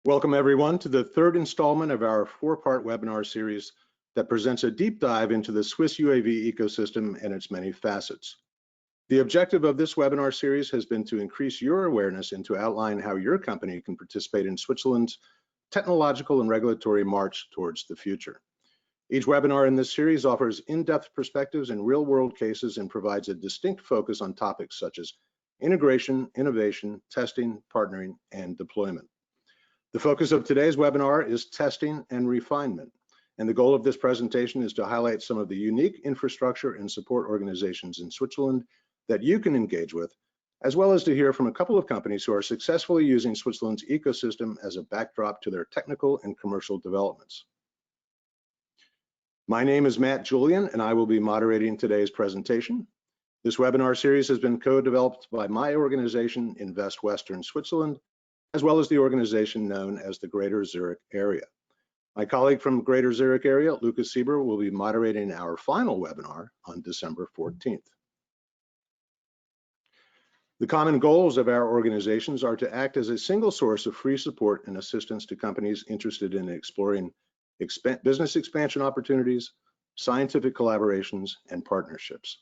Welcome everyone to the third installment of our four-part webinar series that presents a deep dive into the Swiss UAV ecosystem and its many facets. The objective of this webinar series has been to increase your awareness and to outline how your company can participate in Switzerland's technological and regulatory march towards the future. Each webinar in this series offers in-depth perspectives and real-world cases and provides a distinct focus on topics such as integration, innovation, testing, partnering, and deployment. The focus of today's webinar is testing and refinement, and the goal of this presentation is to highlight some of the unique infrastructure and support organizations in Switzerland that you can engage with, as well as to hear from a couple of companies who are successfully using Switzerland's ecosystem as a backdrop to their technical and commercial developments. My name is Julian, and I will be moderating today's presentation. This webinar series has been co-developed by my organization, Invest Western Switzerland, as well as the organization known as the Greater Zurich Area. My colleague from Greater Zurich Area, Lucas Sieber, will be moderating our final webinar on December 14th. The common goals of our organizations are to act as a single source of free support and assistance to companies interested in exploring business expansion opportunities, scientific collaborations, and partnerships.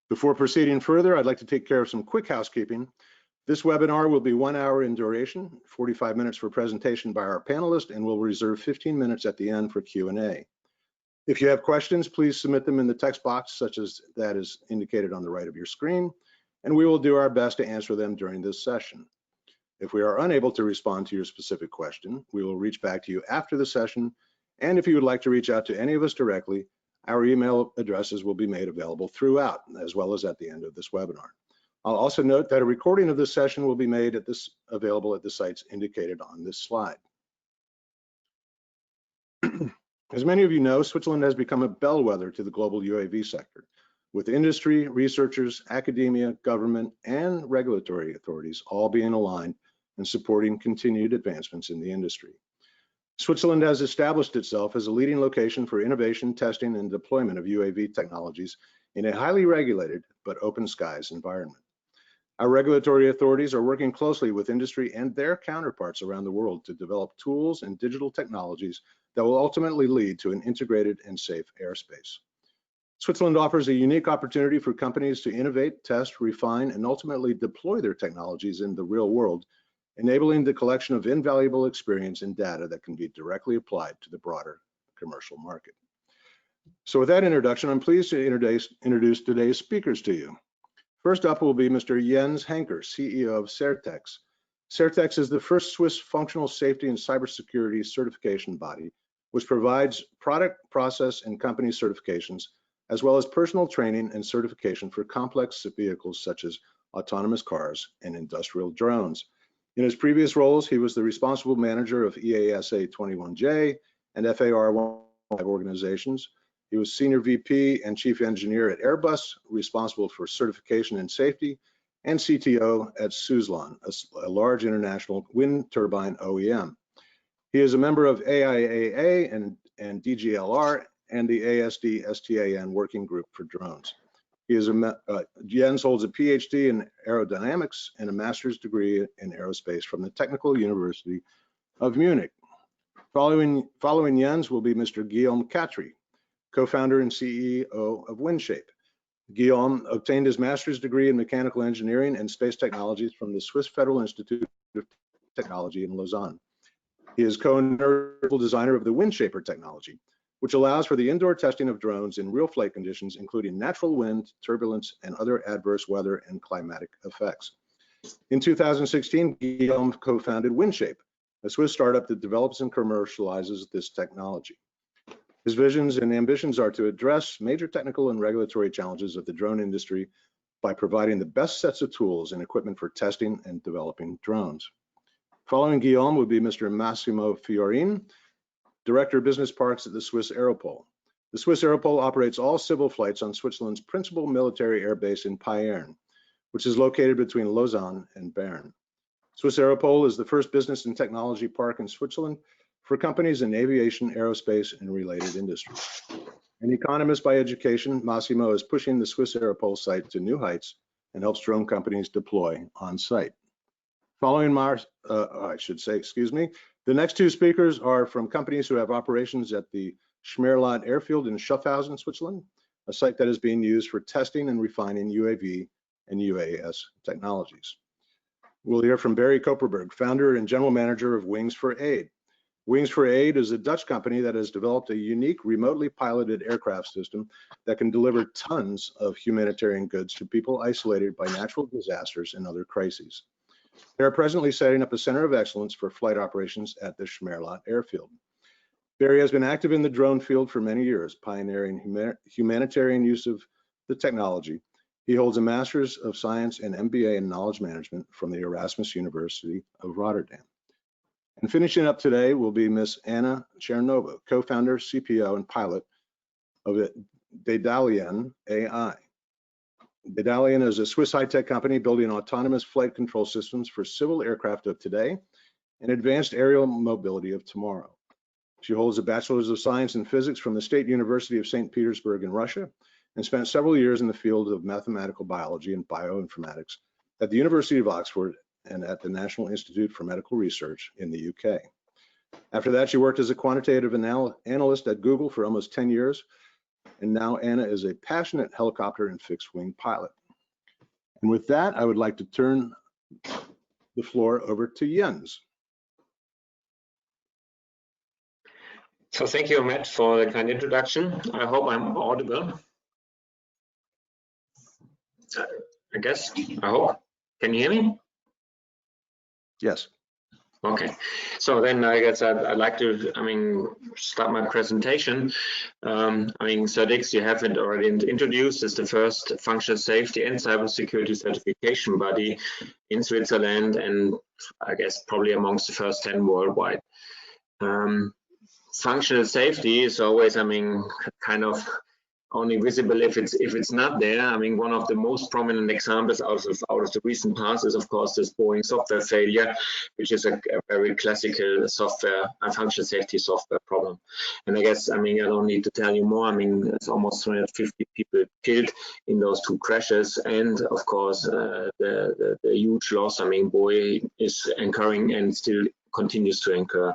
Before proceeding further, I'd like to take care of some quick housekeeping. This webinar will be 1 hour in duration, 45 minutes for presentation by our panelists, and we'll reserve 15 minutes at the end for Q&A. If you have questions, please submit them in the text box such as that is indicated on the right of your screen, and we will do our best to answer them during this session. If we are unable to respond to your specific question, we will reach back to you after the session, and if you would like to reach out to any of us directly, our email addresses will be made available throughout, as well as at the end of this webinar. I'll also note that a recording of this session will be made available at the sites indicated on this slide. As many of you know, Switzerland has become a bellwether to the global UAV sector, with industry, researchers, academia, government, and regulatory authorities all being aligned and supporting continued advancements in the industry. Switzerland has established itself as a leading location for innovation, testing, and deployment of UAV technologies in a highly regulated but open skies environment. Our regulatory authorities are working closely with industry and their counterparts around the world to develop tools and digital technologies that will ultimately lead to an integrated and safe airspace. Switzerland offers a unique opportunity for companies to innovate, test, refine, and ultimately deploy their technologies in the real world, enabling the collection of invaluable experience and data that can be directly applied to the broader commercial market. So with that introduction, I'm pleased to introduce today's speakers to you. First up will be Mr. Jens Henkner, CEO of CertX. CertX is the first Swiss functional safety and cybersecurity certification body, which provides product, process, and company certifications, as well as personal training and certification for complex vehicles such as autonomous cars and industrial drones. In his previous roles, he was the responsible manager of EASA 21J and FAR 15 organizations. He was Senior VP and Chief Engineer at Airbus, responsible for certification and safety, and CTO at Suzlon, a large international wind turbine OEM. He is a member of AIAA and DGLR and the ASD-STAN working group for drones. Jens holds a PhD in aerodynamics and a master's degree in aerospace from the Technical University of Munich. Following Jens will be Mr. Guillaume Catry, co-founder and CEO of WindShape. Guillaume obtained his master's degree in mechanical engineering and space technologies from the Swiss Federal Institute of Technology in Lausanne. He is co-principal designer of the WindShaper technology, which allows for the indoor testing of drones in real flight conditions, including natural wind, turbulence, and other adverse weather and climatic effects. In 2016, Guillaume co-founded WindShape, a Swiss startup that develops and commercializes this technology. His visions and ambitions are to address major technical and regulatory challenges of the drone industry by providing the best sets of tools and equipment for testing and developing drones. Following Guillaume would be Mr. Massimo Fiorin, Director of Business Parks at the Swiss Aeropole. The Swiss Aeropole operates all civil flights on Switzerland's principal military air base in Payerne, which is located between Lausanne and Bern. Swiss Aeropole is the first business and technology park in Switzerland for companies in aviation, aerospace, and related industries. An economist by education, Massimo is pushing the Swiss Aeropole site to new heights and helps drone companies deploy on site. Following the next two speakers are from companies who have operations at the Schmerlat airfield in Schaffhausen, Switzerland, a site that is being used for testing and refining UAV and UAS technologies. We'll hear from Barry Koperberg, founder and general manager of Wings for Aid. Wings for Aid is a Dutch company that has developed a unique remotely piloted aircraft system that can deliver tons of humanitarian goods to people isolated by natural disasters and other crises. They are presently setting up a center of excellence for flight operations at the Schmerlat airfield. Barry has been active in the drone field for many years, pioneering humanitarian use of the technology. He holds a Master's of Science and MBA in Knowledge Management from the Erasmus University of Rotterdam. And finishing up today will be Ms. Anna Chernova, co-founder, CPO, and pilot of Daedalean AI. Daedalean is a Swiss high-tech company building autonomous flight control systems for civil aircraft of today and advanced aerial mobility of tomorrow. She holds a Bachelor's of Science in Physics from the State University of St. Petersburg in Russia and spent several years in the field of mathematical biology and bioinformatics at the University of Oxford and at the National Institute for Medical Research in the UK. After that, she worked as a quantitative analyst at Google for almost 10 years, and now Anna is a passionate helicopter and fixed-wing pilot. And with that, I would like to turn the floor over to Jens. So thank you, Matt, for the kind introduction. I hope I'm audible. I hope. Can you hear me? Yes. Okay, so then I guess I'd like to, start my presentation. CertX, you have it already introduced, is the first functional safety and cybersecurity certification body in Switzerland, and I guess probably amongst the first 10 worldwide. Functional safety is always, kind of only visible if it's not there. One of the most prominent examples out of the recent past is, of course, this Boeing software failure, which is a very classical functional safety software problem. And I guess, I don't need to tell you more. It's almost 250 people killed in those two crashes, and of course, the huge loss. Boeing is incurring and still continues to incur.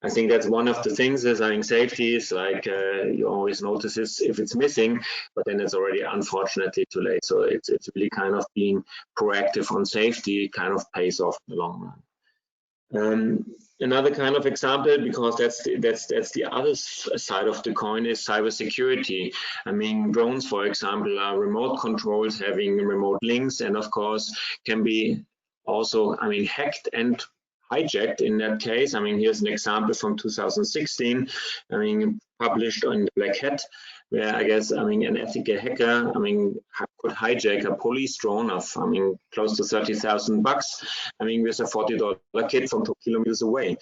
I think that's one of the things is safety is like you always notice is if it's missing, but then it's already unfortunately too late. So it's really kind of being proactive on safety kind of pays off in the long run. Another kind of example, because that's the other side of the coin, is cybersecurity. Drones, for example, are remote controls having remote links, and of course can be also hacked and hijacked in that case. Here's an example from 2016, published on the Black Hat, where I guess, an ethical hacker, could hijack a police drone of, close to $30,000, with a $40 kit from 2 kilometers away.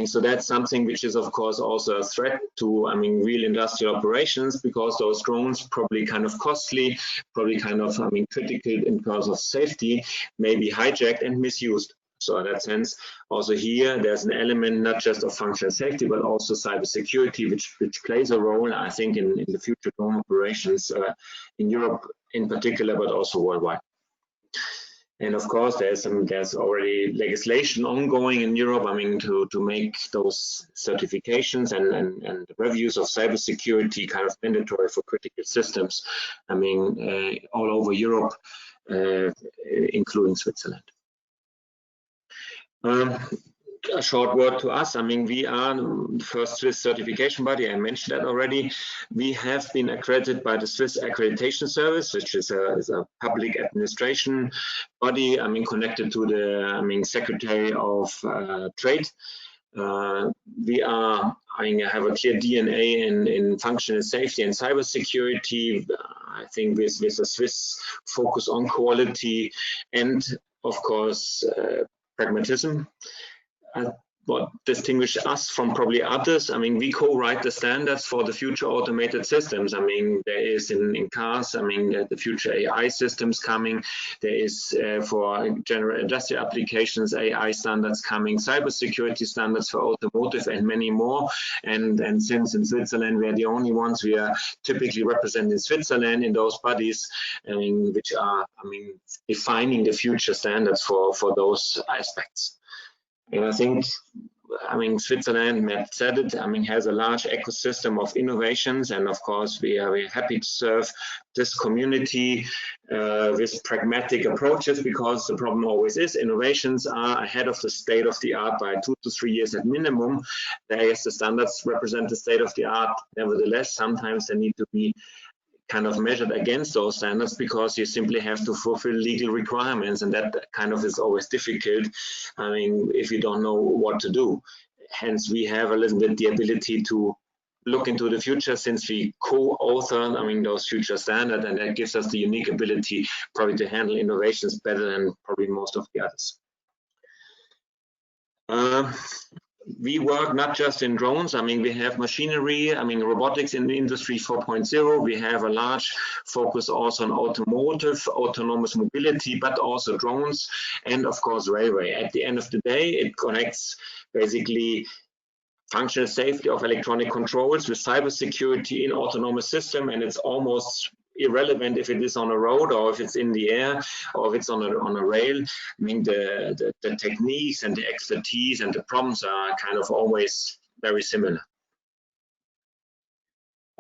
So that's something which is, of course, also a threat to, real industrial operations, because those drones probably kind of costly, probably kind of, critical in terms of safety, may be hijacked and misused. So in that sense, also here, there's an element not just of functional safety, but also cybersecurity, which plays a role, I think, in the future drone operations in Europe in particular, but also worldwide. And of course, there's already legislation ongoing in Europe, to make those certifications and reviews of cybersecurity kind of mandatory for critical systems, all over Europe, including Switzerland. A short word to us. We are the first Swiss certification body. I mentioned that already. We have been accredited by the Swiss Accreditation Service, which is a public administration body. Connected to the Secretary of Trade. We are, have a clear DNA in functional safety and cybersecurity. I think with a Swiss focus on quality and, of course, pragmatism. what distinguishes us from probably others, I mean, we co-write the standards for the future automated systems. I mean, there is in cars, I mean, the future AI systems coming. There is for general industrial applications, AI standards coming, cybersecurity standards for automotive, and many more. And since in Switzerland, we are the only ones, we are typically representing Switzerland in those bodies, I mean, which are, I mean, defining the future standards for those aspects. And I think, I mean, Switzerland, Matt said it, I mean, has a large ecosystem of innovations. And of course, we are happy to serve this community with pragmatic approaches, because the problem always is innovations are ahead of the state of the art by 2 to 3 years at minimum. I guess the standards represent the state of the art. Nevertheless, sometimes they need to be kind of measured against those standards, because you simply have to fulfill legal requirements, and that kind of is always difficult, I mean, if you don't know what to do. Hence, we have a little bit the ability to look into the future, since we co-author, I mean, those future standards, and that gives us the unique ability probably to handle innovations better than probably most of the others. We work not just in drones, I mean, we have machinery, I mean, robotics in the industry 4.0. We have a large focus also on automotive, autonomous mobility, but also drones, and of course, railway. At the end of the day, it connects basically functional safety of electronic controls with cybersecurity in autonomous system, and it's almost irrelevant if it is on a road or if it's in the air or if it's on a rail. I mean, the techniques and the expertise and the problems are kind of always very similar.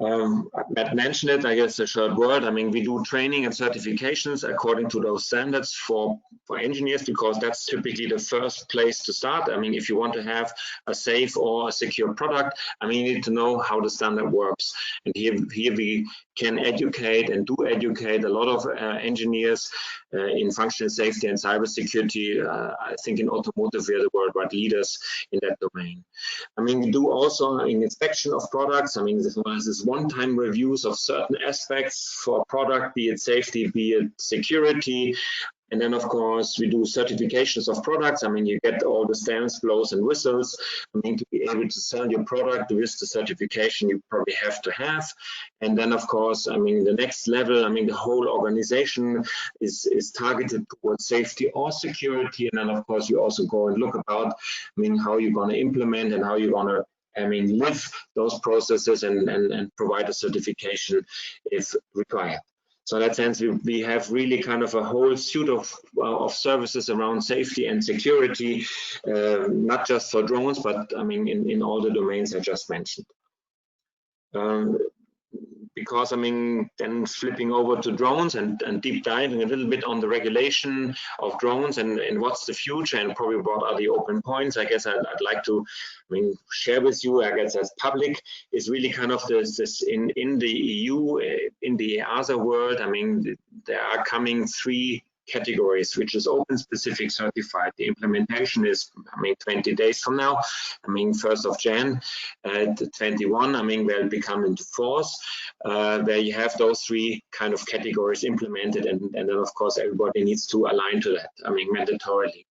Matt mentioned it, I guess a short word. I mean, we do training and certifications according to those standards for engineers, because that's typically the first place to start. I mean, if you want to have a safe or a secure product, I mean, you need to know how the standard works. And here we can educate and do educate a lot of engineers in functional safety and cybersecurity. I think in automotive, we are the worldwide leaders in that domain. I mean, we do also an inspection of products. I mean, this is one-time reviews of certain aspects for a product, be it safety, be it security. And then, of course, we do certifications of products. I mean, you get all the stamps, blows, and whistles. I mean, to be able to sell your product with the certification, you probably have to have. And then, of course, I mean, the next level, I mean, the whole organization is targeted towards safety or security. And then, of course, you also go and look about, I mean, how you're going to implement and how you're going to, I mean, live those processes and provide a certification if required. So in that sense, we have really kind of a whole suite of services around safety and security, not just for drones, but I mean, in all the domains I just mentioned. Because I mean, then flipping over to drones and deep diving a little bit on the regulation of drones and what's the future and probably what are the open points, I guess I'd like to, I mean, share with you, I guess as public, is really kind of this in the EU, in the EASA world. I mean, there are coming 3 categories, which is open, specific, certified. The implementation is, I mean, 20 days from now. I mean, 1st of Jan, 21, I mean, will become into force, where you have those 3 kind of categories implemented. And then, of course, everybody needs to align to that, I mean, mandatorily.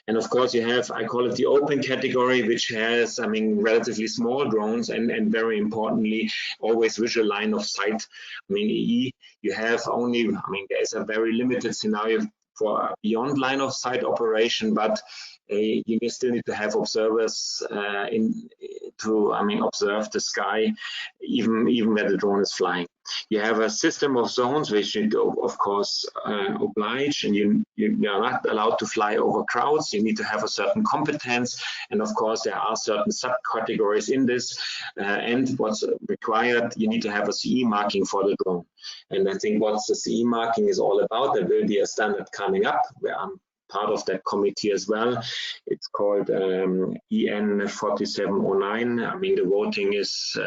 And of course, you have, I call it the open category, which has, I mean, relatively small drones and very importantly, always visual line of sight. I mean, EE, you have only, I mean, there's a very limited scenario for beyond line of sight operation, but you still need to have observers to, I mean, observe the sky, even where the drone is flying. You have a system of zones which you, of course, oblige, and you are not allowed to fly over crowds. You need to have a certain competence, and of course, there are certain subcategories in this. And what's required, you need to have a CE marking for the drone. And I think what the CE marking is all about, there will be a standard coming up where I'm part of that committee as well. It's called EN 4709. I mean, the voting is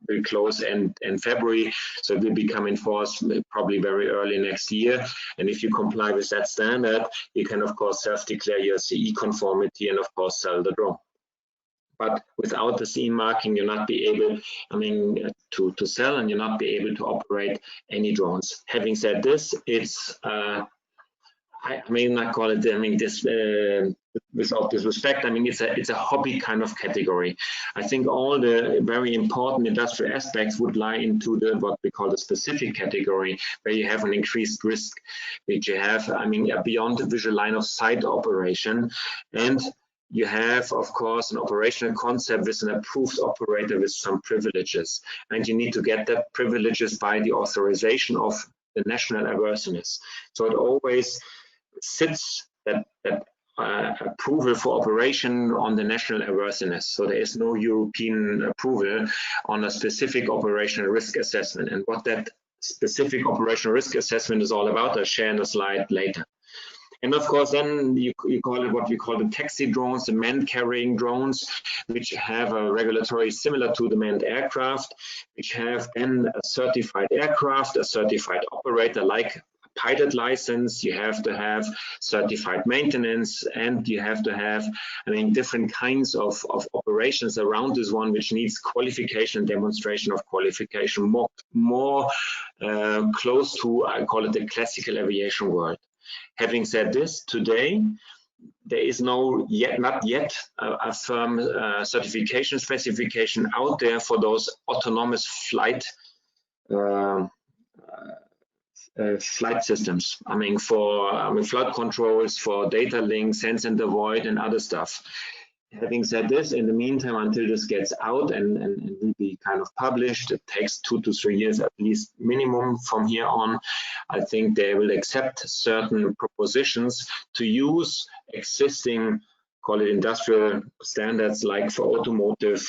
will close in February, so it will become in force probably very early next year. And if you comply with that standard, you can of course self-declare your CE conformity and of course sell the drone. But without the CE marking, you'll not be able, I mean, to sell, and you'll not be able to operate any drones. Having said this, it's I mean, I call it, I mean, this without disrespect, I mean, it's a hobby kind of category. I think all the very important industrial aspects would lie into the what we call the specific category, where you have an increased risk, which you have, I mean, beyond the visual line of sight operation. And you have, of course, an operational concept with an approved operator with some privileges. And you need to get that privileges by the authorization of the national airworthiness. So it always sits that approval for operation on the national airworthiness. So there is no European approval on a specific operational risk assessment. And what that specific operational risk assessment is all about, I'll share in a slide later. And of course, then you call it what we call the taxi drones, the manned carrying drones, which have a regulatory similar to the manned aircraft, which have then a certified aircraft, a certified operator like pilot license, you have to have certified maintenance, and you have to have, I mean, different kinds of operations around this one, which needs qualification, demonstration of qualification, more close to, I call it the classical aviation world. Having said this, today, there is not yet a firm certification specification out there for those autonomous flight flight systems. I mean, for flight controls, for data links, sense and avoid, and other stuff. Having said this, in the meantime, until this gets out and will be kind of published, it takes 2 to 3 years at least minimum from here on. I think they will accept certain propositions to use existing, call it industrial standards, like for automotive,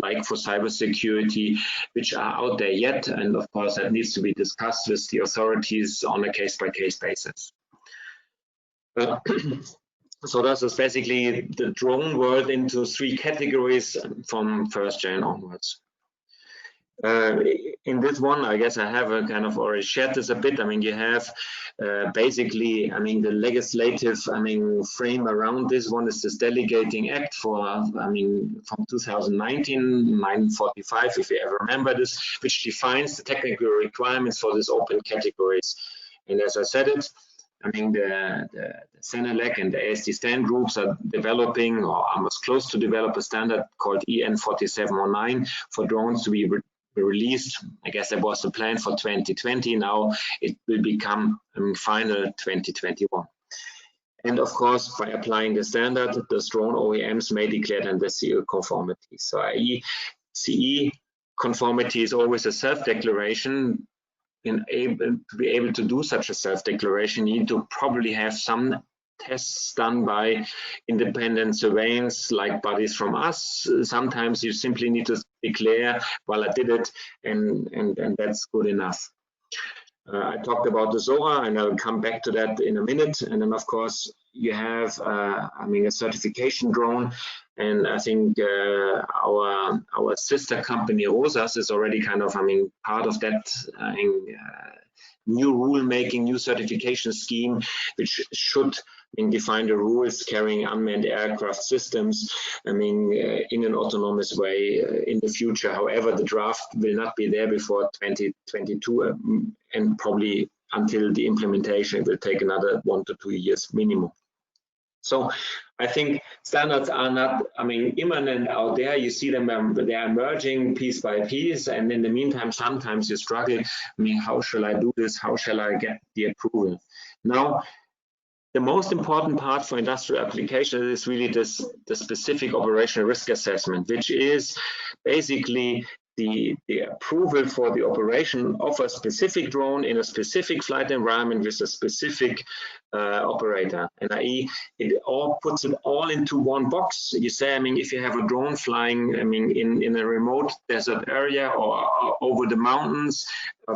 like for cybersecurity, which are out there yet. And of course, that needs to be discussed with the authorities on a case-by-case basis. So this is basically the drone world into 3 categories from 1st Jan onwards. In this one, I guess I have kind of already shared this a bit. I mean, you have basically, I mean, the legislative, I mean, frame around this one is this delegating act for, I mean, from 2019, 945, if you ever remember this, which defines the technical requirements for these open categories. And as I said it, I mean, the Senelec and the ASD stand groups are developing, or almost close to develop, a standard called EN 4709 for drones to be released. I guess that was the plan for 2020. Now it will become final 2021. And of course, by applying the standard, the drone OEMs may declare then the CE conformity. So i.e., CE conformity is always a self-declaration. To be able to do such a self-declaration, you need to probably have some tests done by independent surveillance, like bodies from us. Sometimes you simply need to declare, well, I did it, and that's good enough. I talked about the ZOA, and I'll come back to that in a minute. And then, of course, you have, I mean, a certification drone. And I think our sister company, Rosas, is already kind of, I mean, part of that new rule-making, new certification scheme, which should define the rules carrying unmanned aircraft systems, I mean, in an autonomous way in the future. However, the draft will not be there before 2022, and probably until the implementation, it will take another 1 to 2 years minimum. So I think standards are not, I mean, imminent out there. You see them, they are emerging piece by piece. And in the meantime, sometimes you struggle. I mean, how shall I do this? How shall I get the approval? Now, the most important part for industrial application is really the specific operational risk assessment, which is basically the approval for the operation of a specific drone in a specific flight environment with a specific operator. And i.e., it all puts it all into one box. You say, I mean, if you have a drone flying, I mean, in a remote desert area or over the mountains,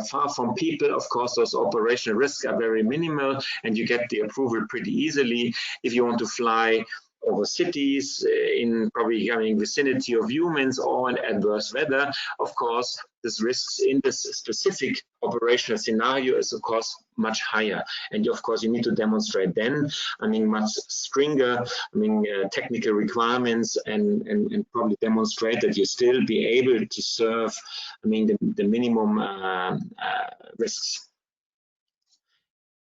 far from people, of course, those operational risks are very minimal, and you get the approval pretty easily. If you want to fly over cities in probably vicinity of humans or in adverse weather, of course, this risks in this specific operational scenario is of course much higher. And of course, you need to demonstrate then, I mean, much stronger, I mean, technical requirements and probably demonstrate that you still be able to serve, I mean, the minimum risks.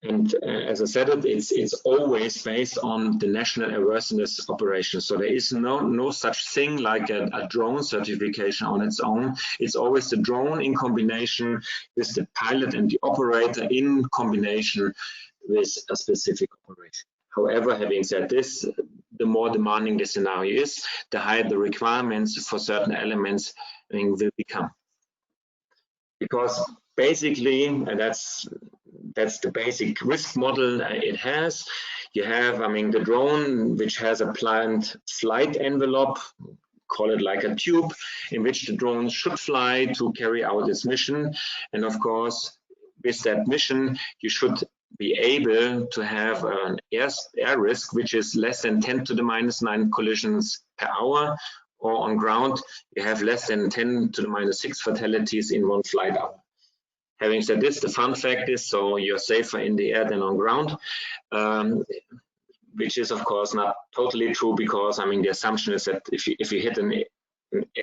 And as I said, it's always based on the national airworthiness operation. So there is no such thing like a drone certification on its own. It's always the drone in combination with the pilot and the operator in combination with a specific operation. However, having said this, the more demanding the scenario is, the higher the requirements for certain elements will become. Because basically, and that's the basic risk model it has. You have, the drone, which has a planned flight envelope, call it like a tube, in which the drone should fly to carry out its mission. And of course, with that mission, you should be able to have an air risk, which is less than 10 to the -9 collisions per hour, or on ground, you have less than 10 to the -6 fatalities in one flight hour. Having said this, the fun fact is, so you're safer in the air than on ground, which is of course not totally true, because the assumption is that if you hit an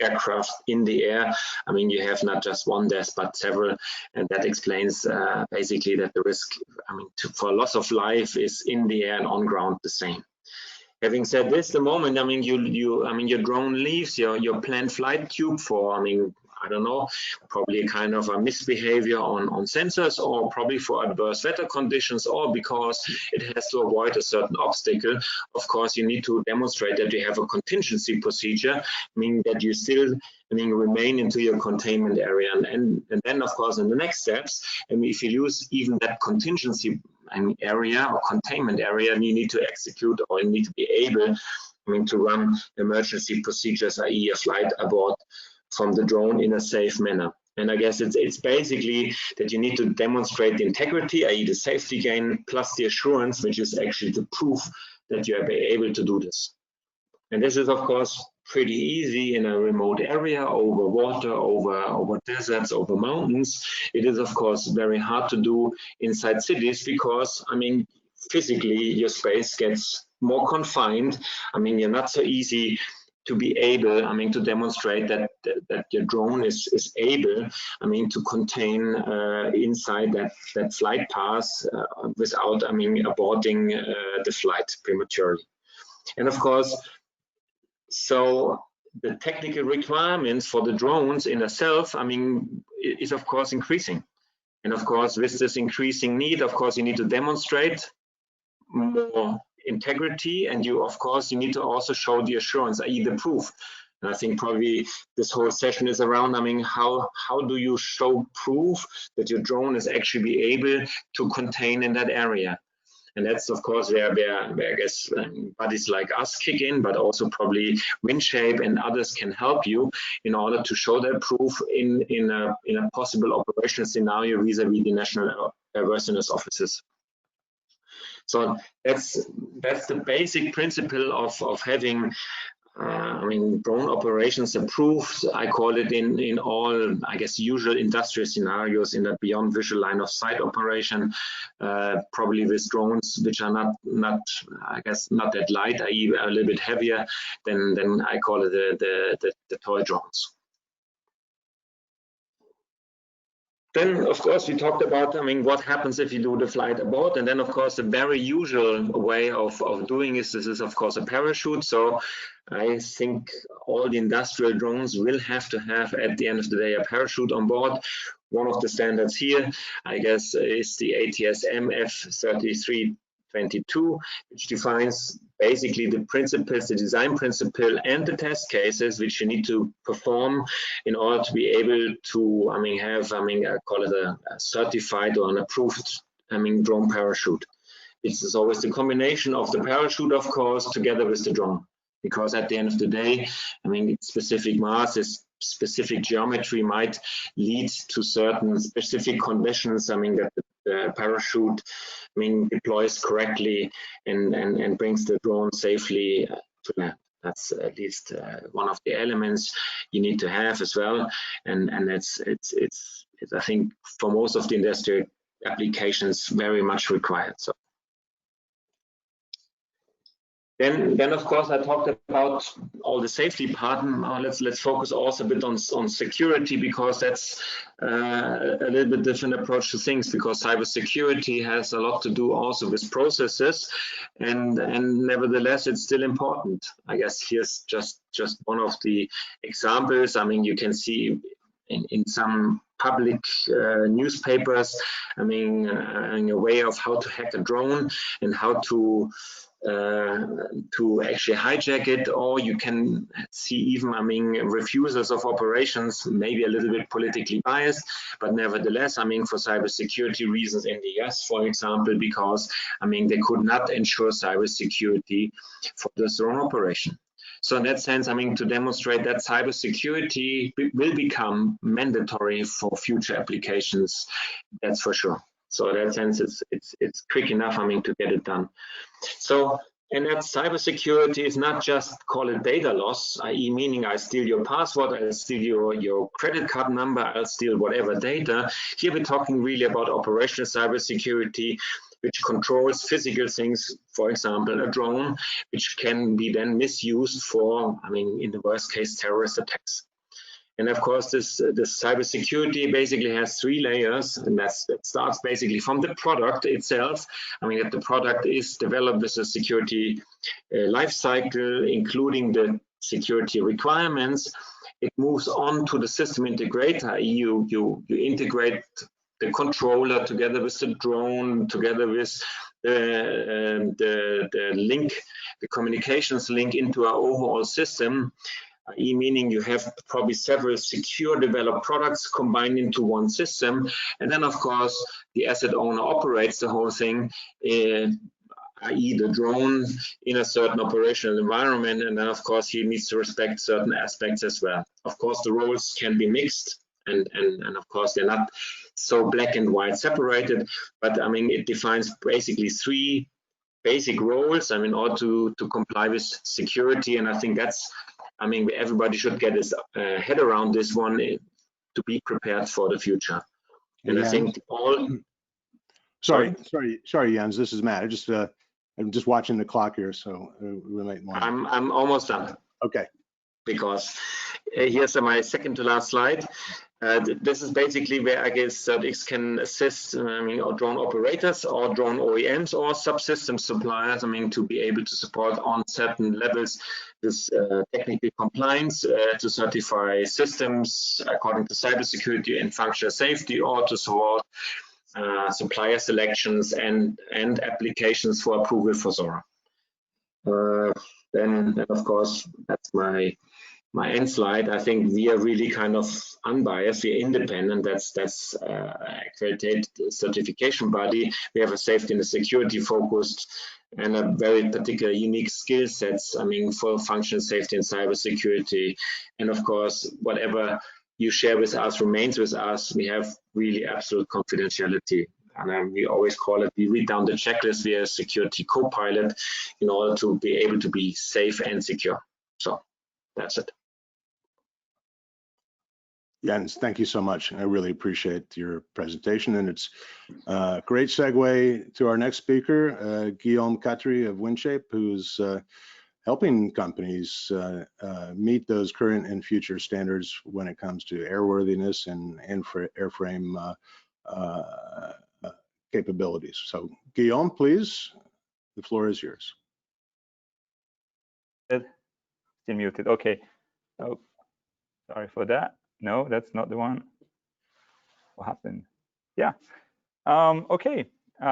aircraft in the air, you have not just one death but several, and that explains basically that the risk for loss of life is in the air and on ground the same. Having said this, the moment your drone leaves your planned flight tube for I don't know, probably a kind of a misbehavior on sensors, or probably for adverse weather conditions, or because it has to avoid a certain obstacle. Of course, you need to demonstrate that you have a contingency procedure, meaning that you still remain into your containment area. And then, of course, in the next steps, if you use even that contingency area or containment area, you need to execute, or you need to be able to run emergency procedures, i.e. a flight abort from the drone in a safe manner. And I guess it's basically that you need to demonstrate the integrity, i.e. the safety gain, plus the assurance, which is actually the proof that you are able to do this. And this is, of course, pretty easy in a remote area, over water, over deserts, over mountains. It is, of course, very hard to do inside cities, because, physically your space gets more confined. You're not so easy to be able, to demonstrate that your drone is able, to contain inside that flight path without, aborting the flight prematurely. And of course, so the technical requirements for the drones in itself, is of course increasing. And of course, with this increasing need, of course, you need to demonstrate more integrity, and you need to also show the assurance, i.e. the proof. And I think probably this whole session is around, how do you show proof that your drone is actually be able to contain in that area? And that's of course where I guess bodies like us kick in, but also probably WindShape and others can help you in order to show that proof in a possible operational scenario vis-a-vis the national airworthiness offices. So that's the basic principle of having drone operations approved. I call it in all, I guess, usual industrial scenarios, in a beyond visual line of sight operation, probably with drones which are not I guess not that light, i.e. a little bit heavier than I call it the toy drones. Then, of course, we talked about, what happens if you do the flight abort. And then, of course, the very usual way of doing this is, of course, a parachute. So I think all the industrial drones will have to have, at the end of the day, a parachute on board. One of the standards here, I guess, is the ATS-M F3322, which defines basically the principles, the design principle, and the test cases which you need to perform in order to be able to, have, I call it a certified or an approved, drone parachute. This is always the combination of the parachute, of course, together with the drone, because at the end of the day, specific masses, specific geometry might lead to certain specific conditions, that the parachute, deploys correctly and brings the drone safely to land. That's at least one of the elements you need to have as well, and it's I think for most of the industrial applications very much required. So Then of course I talked about all the safety part. Let's focus also a bit on security, because that's a little bit different approach to things, because cybersecurity has a lot to do also with processes, and nevertheless it's still important. I guess here's just one of the examples. I mean, you can see in some public newspapers, I mean, a way of how to hack a drone and how to actually hijack it, or you can see even, I mean, refusals of operations, maybe a little bit politically biased, but nevertheless, I mean, for cybersecurity reasons in the US, for example, because, I mean, they could not ensure cybersecurity for this drone operation. So in that sense, I mean, to demonstrate that cybersecurity will become mandatory for future applications, that's for sure. So in that sense, it's quick enough, I mean, to get it done. So, and that cybersecurity is not just call it data loss, i.e. meaning I steal your password, I steal your credit card number, I'll steal whatever data. Here we're talking really about operational cybersecurity, which controls physical things, for example, a drone, which can be then misused for, I mean, in the worst case, terrorist attacks. And of course, this cybersecurity basically has 3 layers, and that starts basically from the product itself. I mean, that the product is developed with a security life cycle, including the security requirements. It moves on to the system integrator. You integrate the controller together with the drone, together with the link, the communications link into our overall system. Meaning you have probably several secure developed products combined into one system, and then of course the asset owner operates the whole thing, i.e. the drone, in a certain operational environment, and then of course he needs to respect certain aspects as well. Of course the roles can be mixed, and of course they're not so black and white separated, but I mean it defines basically 3 basic roles, I mean, or to comply with security, and I think that's, I mean, everybody should get his head around this one to be prepared for the future. And yeah. I think all. Sorry, Jens. This is Matt. I'm just watching the clock here, so we might want. I'm almost done. Okay. Because here's my second to last slide. This is basically where I guess CertX can assist, I mean, or drone operators or drone OEMs or subsystem suppliers, I mean, to be able to support on certain levels this technical compliance, to certify systems according to cybersecurity and functional safety, or to support supplier selections and applications for approval for SORA. Then of course, that's my end slide. I think we are really kind of unbiased. We're independent. That's accredited certification body. We have a safety and a security focused and a very particular unique skill sets, I mean, for functional safety and cybersecurity. And of course, whatever you share with us remains with us. We have really absolute confidentiality. And we always call it, we read down the checklist via security co-pilot in order to be able to be safe and secure. So that's it. Jens, thank you so much. I really appreciate your presentation, and it's a great segue to our next speaker, Guillaume Catry of WindShape, who's helping companies meet those current and future standards when it comes to airworthiness and airframe capabilities. So Guillaume, please, the floor is yours. Still muted. Okay. Oh, sorry for that. No, that's not the one. What happened? Yeah. Okay.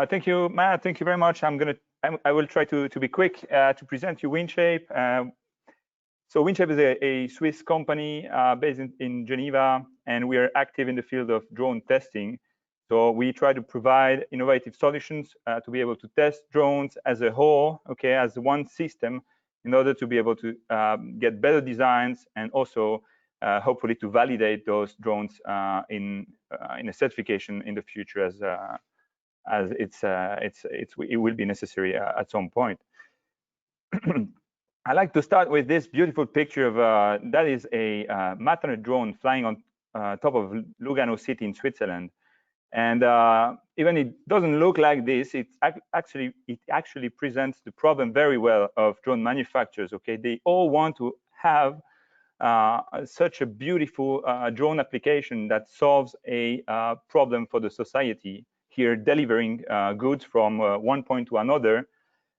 Thank you, Matt. Thank you very much. I will try to be quick to present you WindShape. So WindShape is a Swiss company based in Geneva, and we are active in the field of drone testing. So we try to provide innovative solutions to be able to test drones as a whole, okay, as one system, in order to be able to get better designs and also hopefully to validate those drones in a certification in the future as it will be necessary at some point. I like to start with this beautiful picture of that is a Matternet drone flying on top of Lugano city in Switzerland. And even it doesn't look like this, it actually presents the problem very well of drone manufacturers. Okay, they all want to have such a beautiful drone application that solves a problem for the society. Here, delivering goods from one point to another,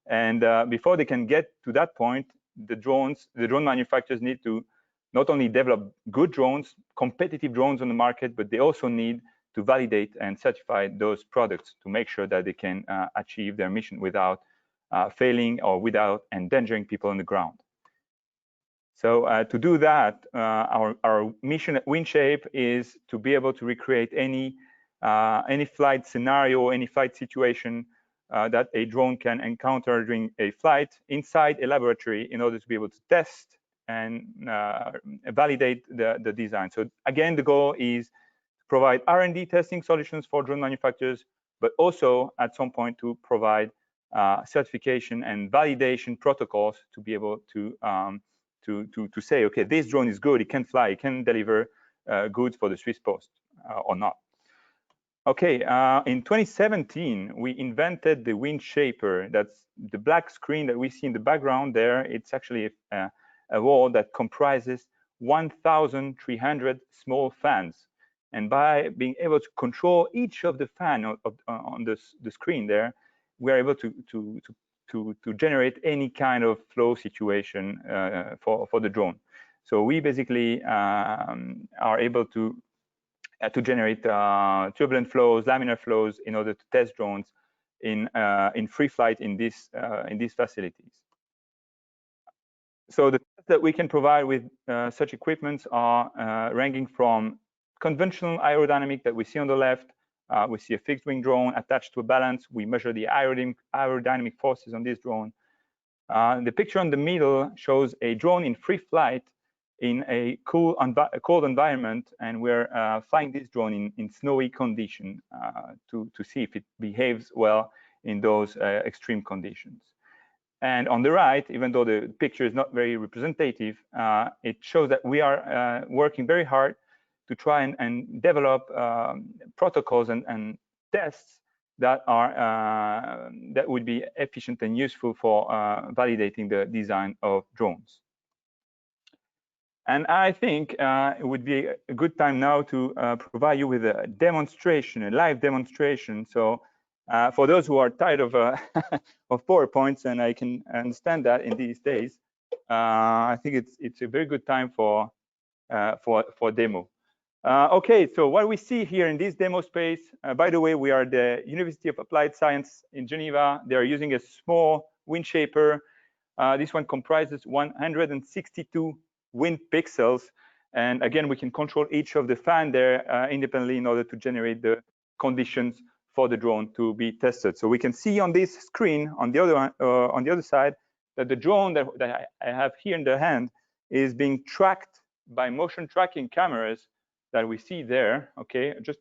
and before they can get to that point, the drone manufacturers need to not only develop good drones, competitive drones on the market, but they also need to validate and certify those products to make sure that they can achieve their mission without failing or without endangering people on the ground. So to do that, our mission at WindShape is to be able to recreate any flight scenario, any flight situation that a drone can encounter during a flight inside a laboratory in order to be able to test and validate the design. So again, the goal is to provide R&D testing solutions for drone manufacturers, but also at some point to provide certification and validation protocols to be able to say, okay, this drone is good, it can fly, it can deliver goods for the Swiss Post or not. Okay, in 2017, we invented the WindShaper. That's the black screen that we see in the background there. It's actually a wall that comprises 1,300 small fans. And by being able to control each of the fan on the screen there, we are able to generate any kind of flow situation for the drone. So we basically are able to generate turbulent flows, laminar flows in order to test drones in free flight in these facilities. So the tests that we can provide with such equipments are ranging from conventional aerodynamic that we see on the left. We see a fixed wing drone attached to a balance. We measure the aerodynamic forces on this drone. The picture on the middle shows a drone in free flight in a cold environment, and we're flying this drone in snowy condition to see if it behaves well in those extreme conditions. And on the right, even though the picture is not very representative, it shows that we are working very hard to try and develop protocols and tests that are that would be efficient and useful for validating the design of drones. And I think it would be a good time now to provide you with a demonstration, a live demonstration. So for those who are tired of of PowerPoints, and I can understand that in these days, I think it's a very good time for demo. Okay, so what we see here in this demo space, by the way, we are the University of Applied Science in Geneva. They are using a small WindShaper. This one comprises 162 wind pixels. And again, we can control each of the fan there independently in order to generate the conditions for the drone to be tested. So we can see on this screen on the other side that the drone that I have here in the hand is being tracked by motion tracking cameras that we see there, okay, just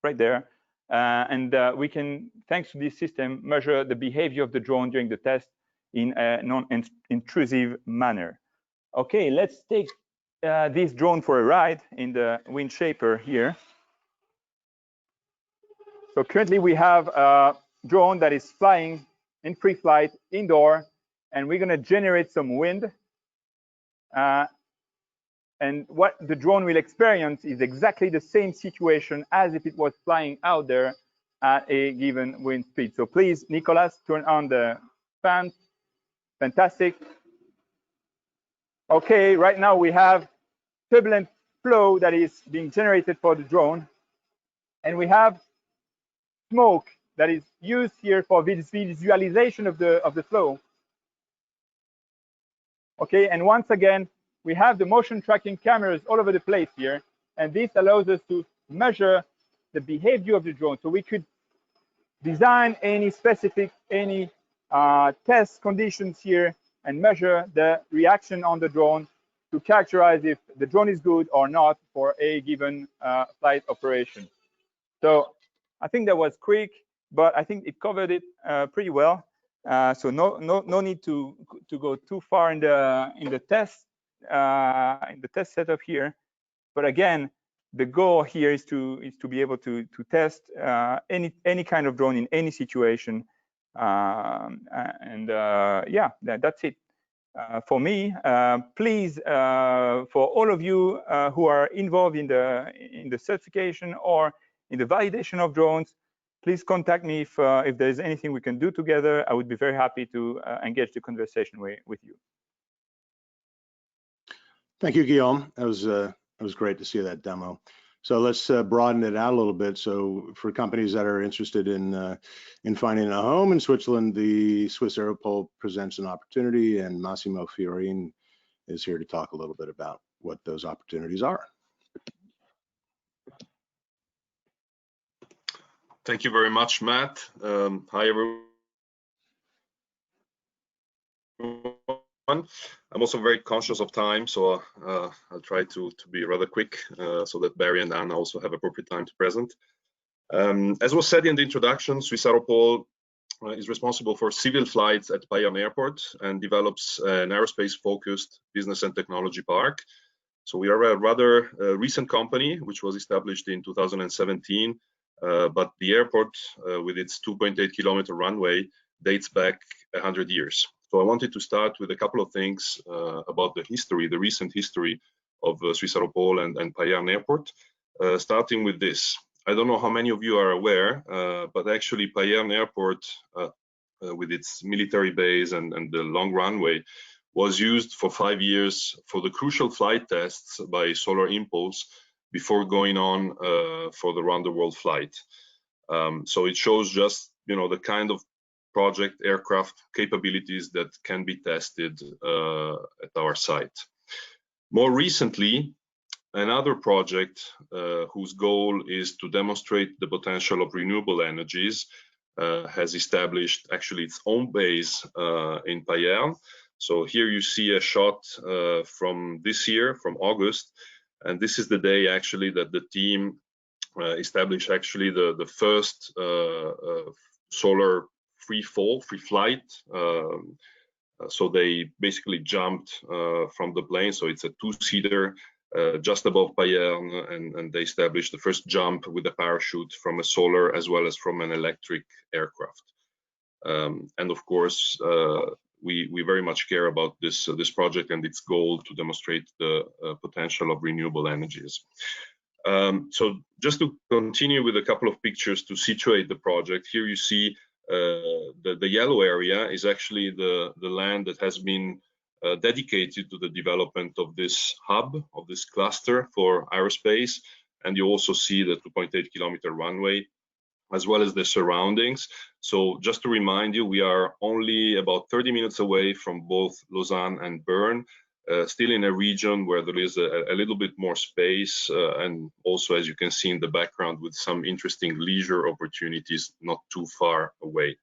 right there. And we can, thanks to this system, measure the behavior of the drone during the test in a non-intrusive manner. Okay, let's take this drone for a ride in the WindShaper here. So currently we have a drone that is flying in free flight indoor, and we're going to generate some wind. And what the drone will experience is exactly the same situation as if it was flying out there at a given wind speed. So please, Nicolas, turn on the fan. Fantastic. Okay, right now we have turbulent flow that is being generated for the drone. And we have smoke that is used here for visualization of the flow. Okay, and once again, we have the motion tracking cameras all over the place here, and this allows us to measure the behavior of the drone. So we could design any specific, test conditions here and measure the reaction on the drone to characterize if the drone is good or not for a given flight operation. So I think that was quick, but I think it covered it pretty well. So no need to go too far in the test setup here. But again, the goal here is to be able to test any kind of drone in any situation, yeah, that's it for me. Please, for all of you who are involved in the certification or in the validation of drones, please contact me if there's anything we can do together. I would be very happy to engage the conversation with you. Thank you, Guillaume. That was great to see that demo. So let's broaden it out a little bit. So for companies that are interested in finding a home in Switzerland, the Swiss Aeropole presents an opportunity, and Massimo Fiorin is here to talk a little bit about what those opportunities are. Thank you very much, Matt. Hi, everyone. I'm also very conscious of time, so I'll try to be rather quick so that Barry and Anna also have appropriate time to present. As was said in the introduction, Swiss Aeropole is responsible for civil flights at Bayern Airport and develops an aerospace-focused business and technology park. So we are a rather recent company, which was established in 2017, but the airport, with its 2.8 kilometer runway, dates back 100 years. So I wanted to start with a couple of things about the history, the recent history of Swiss Aeropole and Bayern Airport, starting with this. I don't know how many of you are aware, but actually Bayern Airport, with its military base and the long runway, was used for 5 years for the crucial flight tests by Solar Impulse before going on for the round the world flight. So it shows just, you know, the kind of project aircraft capabilities that can be tested at our site. More recently, another project whose goal is to demonstrate the potential of renewable energies has established actually its own base in Bayern. So here you see a shot from this year, from August, and this is the day actually that the team established actually the first solar free flight. So they basically jumped from the plane. So it's a two-seater just above Bayern, and they established the first jump with a parachute from a solar as well as from an electric aircraft. And of course, we very much care about this project and its goal to demonstrate the potential of renewable energies. So just to continue with a couple of pictures to situate the project, here you see the yellow area is actually the land that has been dedicated to the development of this hub, of this cluster for aerospace. And you also see the 2.8 kilometer runway, as well as the surroundings. So just to remind you, we are only about 30 minutes away from both Lausanne and Bern, still in a region where there is a little bit more space, and also, as you can see in the background, with some interesting leisure opportunities not too far away.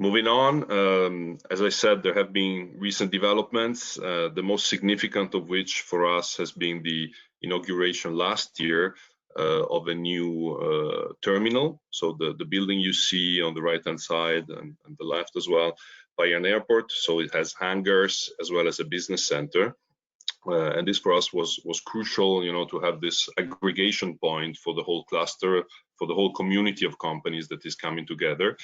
Moving on, as I said, there have been recent developments, the most significant of which for us has been the inauguration last year of a new terminal. So the building you see on the right-hand side and the left as well, Bayern Airport. So it has hangars as well as a business center. And this for us was crucial, you know, to have this aggregation point for the whole cluster, for the whole community of companies that is coming together.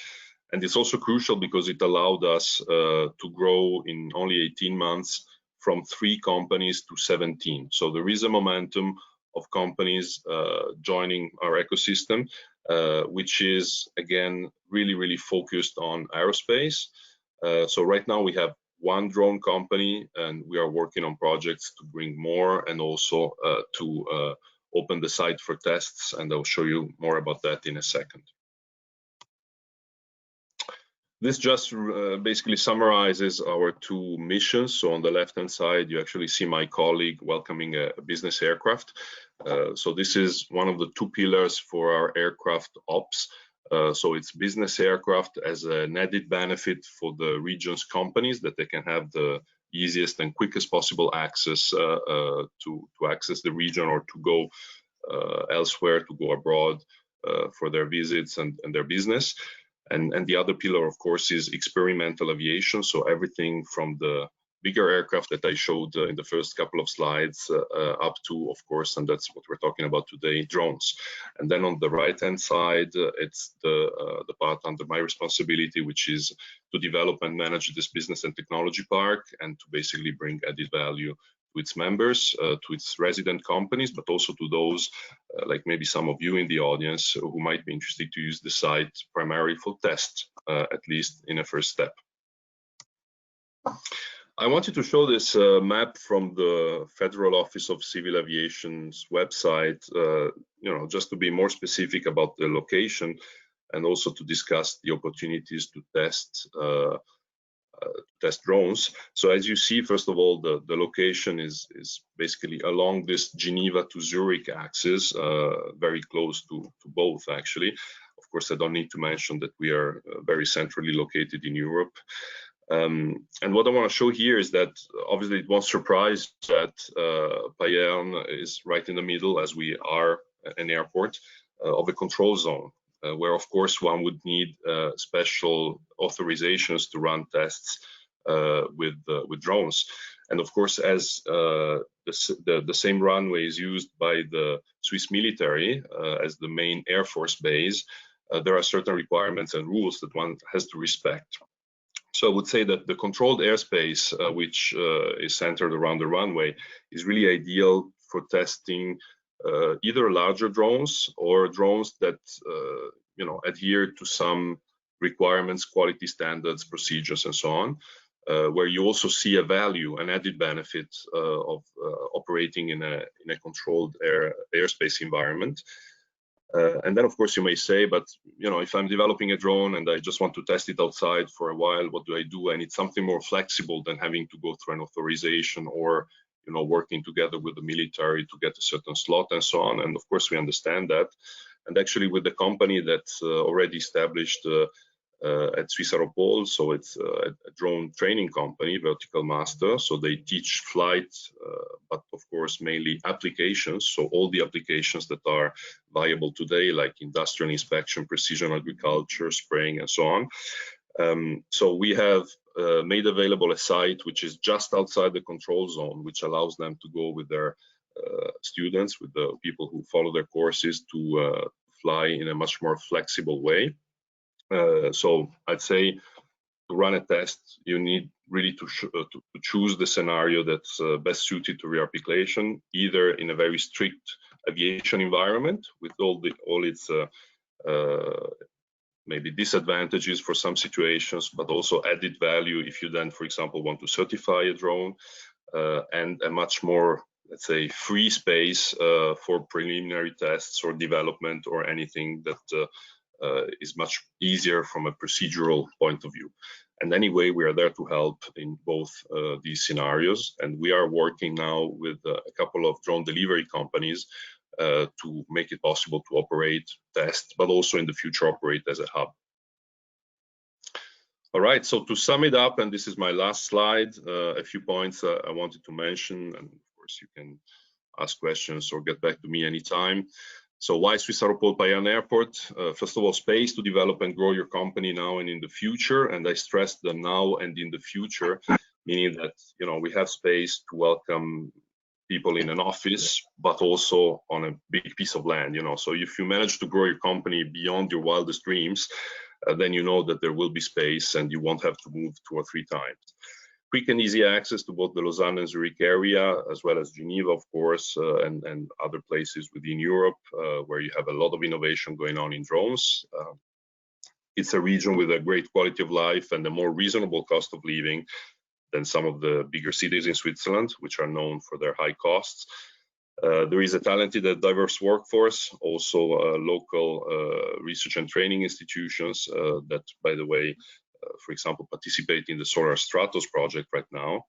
And it's also crucial because it allowed us to grow in only 18 months from 3 companies to 17. So there is a momentum of companies joining our ecosystem, which is, again, really focused on aerospace. So right now we have 1 drone company, and we are working on projects to bring more and also to open the site for tests, and I'll show you more about that in a second. This just basically summarizes our 2 missions. So on the left-hand side, you actually see my colleague welcoming a business aircraft. So this is one of the 2 pillars for our aircraft ops. So it's business aircraft as an added benefit for the region's companies, that they can have the easiest and quickest possible access to access the region or to go elsewhere, to go abroad for their visits and their business. And the other pillar, of course, is experimental aviation. So everything from the bigger aircraft that I showed in the first couple of slides, up to, of course, and that's what we're talking about today, drones. And then on the right-hand side, it's the part under my responsibility, which is to develop and manage this business and technology park, and to basically bring added value to its members, to its resident companies, but also to those, like maybe some of you in the audience, who might be interested to use the site primarily for tests, at least in a first step. I wanted to show this map from the Federal Office of Civil Aviation's website, just to be more specific about the location, and also to discuss the opportunities to test drones. So as you see, first of all, the location is basically along this Geneva to Zurich axis, very close to both, actually. Of course, I don't need to mention that we are very centrally located in Europe. And what I want to show here is that obviously it won't surprise that Payerne is right in the middle, as we are an airport, of a control zone, where of course one would need special authorizations to run tests with drones. And of course, as the same runway is used by the Swiss military as the main Air Force base, there are certain requirements and rules that one has to respect. So I would say that the controlled airspace, which is centered around the runway, is really ideal for testing either larger drones or drones that adhere to some requirements, quality standards, procedures, and so on, where you also see a value, an added benefit of operating in a controlled airspace environment. And then, of course, you may say, but if I'm developing a drone and I just want to test it outside for a while, what do I do? I need something more flexible than having to go through an authorization or working together with the military to get a certain slot and so on. And of course, we understand that. And actually, with the company that's already established at Swiss Aeropole, so it's a drone training company, Vertical Master. So they teach flight, but of course mainly applications. So all the applications that are viable today, like industrial inspection, precision agriculture, spraying, and so on. So we have made available a site which is just outside the control zone, which allows them to go with their students, with the people who follow their courses, to fly in a much more flexible way. So I'd say to run a test, you need really to choose the scenario that's best suited to your application, either in a very strict aviation environment with all its maybe disadvantages for some situations, but also added value if you then, for example, want to certify a drone, and a much more, let's say, free space for preliminary tests or development or anything that is much easier from a procedural point of view. And anyway, we are there to help in both these scenarios. And we are working now with a couple of drone delivery companies to make it possible to operate, test, but also in the future operate as a hub. All right, so to sum it up, and this is my last slide, a few points I wanted to mention, and of course you can ask questions or get back to me anytime. So why Swiss Aeropole Payerne Airport? First of all, space to develop and grow your company now and in the future. And I stress the now and in the future, meaning that we have space to welcome people in an office, but also on a big piece of land. So if you manage to grow your company beyond your wildest dreams, then you know that there will be space and you won't have to move 2 or 3 times. Quick and easy access to both the Lausanne and Zurich area, as well as Geneva, of course, and other places within Europe where you have a lot of innovation going on in drones. It's a region with a great quality of life and a more reasonable cost of living than some of the bigger cities in Switzerland, which are known for their high costs. There is a talented and diverse workforce, also local research and training institutions that, by the way, for example, participate in the Solar Stratos project right now.